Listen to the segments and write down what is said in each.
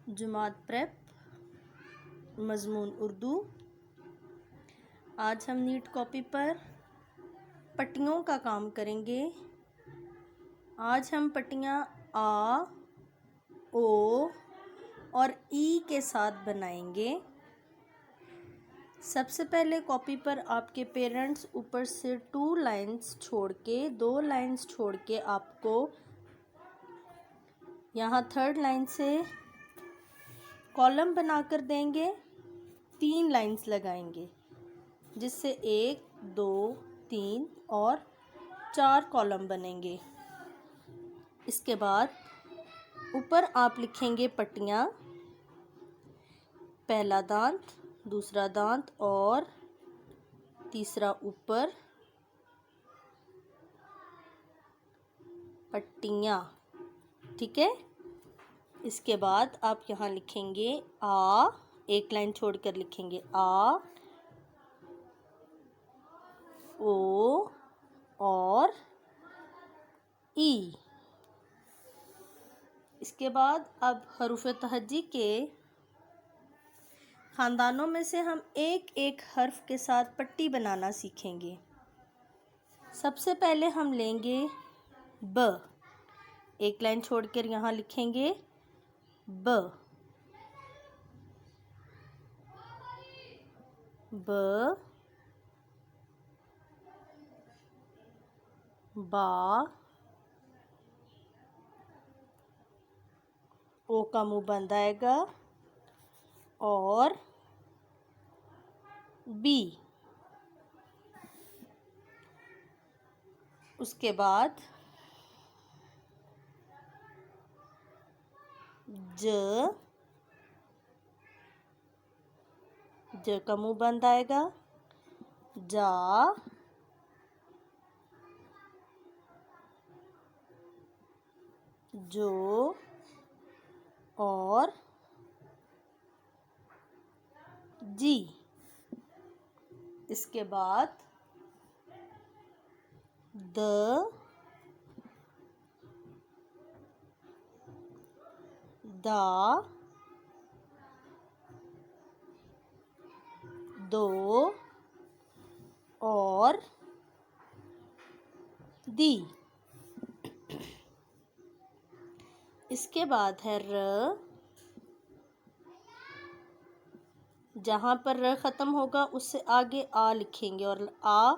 Jamaat prep मज़मून Urdu. आज हम NEET copy पर पट्टियों का काम करेंगे। आज हम पट्टियाँ आ, ओ और ई के साथ बनाएंगे। सबसे पहले कॉपी पर आपके पेरेंट्स ऊपर से 2 लाइंस छोड़ के 2 लाइंस छोड़ के आपको यहाँ 3rd लाइन से कॉलम बनाकर देंगे। 3 लाइंस लगाएंगे जिससे 1, 2, 3 और 4 कॉलम बनेंगे। इसके बाद ऊपर आप लिखेंगे पट्टियाँ, पहला दांत, दूसरा दांत और तीसरा ऊपर पट्टियाँ। ठीक है। इसके बाद आप यहाँ लिखेंगे आ, एक लाइन छोड़कर लिखेंगे आ, ओ और ई। इसके बाद अब हरूफ तहज्जी के ख़ानदानों में से हम एक एक हर्फ के साथ पट्टी बनाना सीखेंगे। सबसे पहले हम लेंगे ब, एक लाइन छोड़कर यहाँ लिखेंगे ब, ब, बा, ओ का मुंह बंद आएगा और बी। उसके बाद ज, ज का मुंह बंद आएगा, जा, जो और जी। इसके बाद द, दा, दो और दी। इसके बाद है र, जहाँ पर र ख़त्म होगा उससे आगे आ लिखेंगे और आ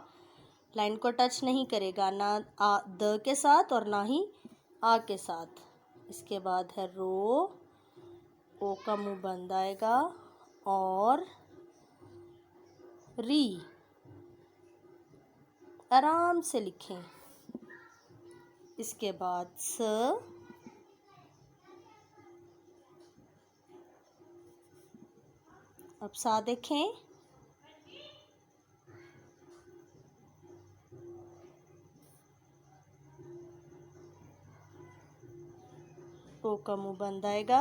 लाइन को टच नहीं करेगा, ना आ द के साथ और ना ही आ के साथ। इसके बाद है रो, ओ का मुंह बंद आएगा और री। आराम से लिखें। इसके बाद स, अब सा देखें, ओ का मुंह बंद आएगा,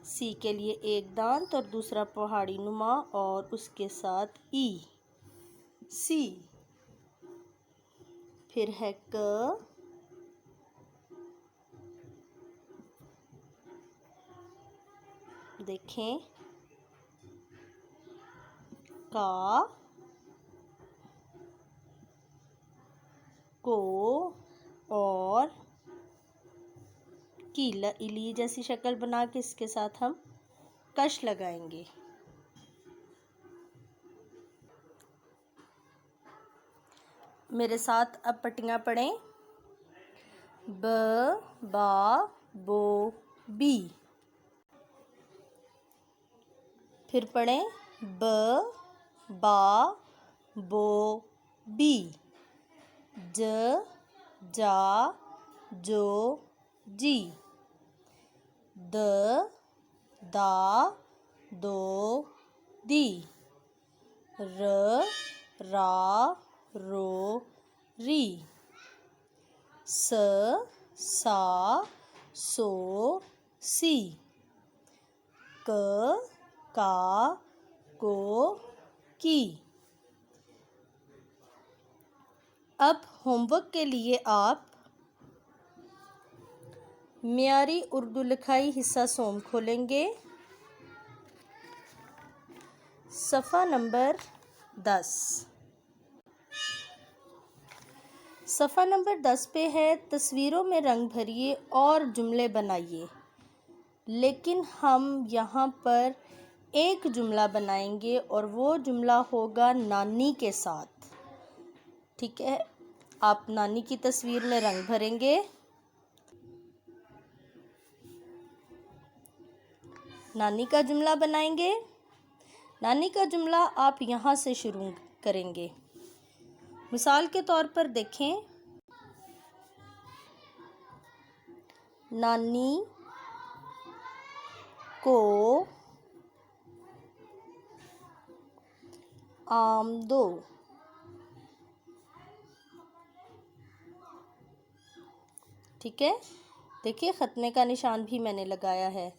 सी के लिए एक दांत और दूसरा पहाड़ी नुमा और उसके साथ ई, सी। फिर है क, देखें, का, को और की। इली जैसी शक्ल बना के इसके साथ हम कश लगाएंगे। मेरे साथ अब पट्टियाँ पढ़ें। ब, बा, बो, बी। फिर पढ़ें ब, बा, बो, बी। ज, जा, जो, जी। द, दा, दो, दी। र, रा, रो, री। स, सा, सो, सी। क, का, को, की। अब होमवर्क के लिए आप मियारी उर्दू लिखाई हिस्सा सोम खोलेंगे। सफ़ा नंबर 10। सफ़ा नंबर 10 पे है तस्वीरों में रंग भरिए और जुमले बनाइए। लेकिन हम यहाँ पर एक जुमला बनाएंगे और वो जुमला होगा नानी के साथ। ठीक है, आप नानी की तस्वीर में रंग भरेंगे। नानी का जुमला बनाएंगे। नानी का जुमला आप यहाँ से शुरू करेंगे। मिसाल के तौर पर देखें, नानी को आम दो। ठीक है, देखिए ख़त्मे का निशान भी मैंने लगाया है।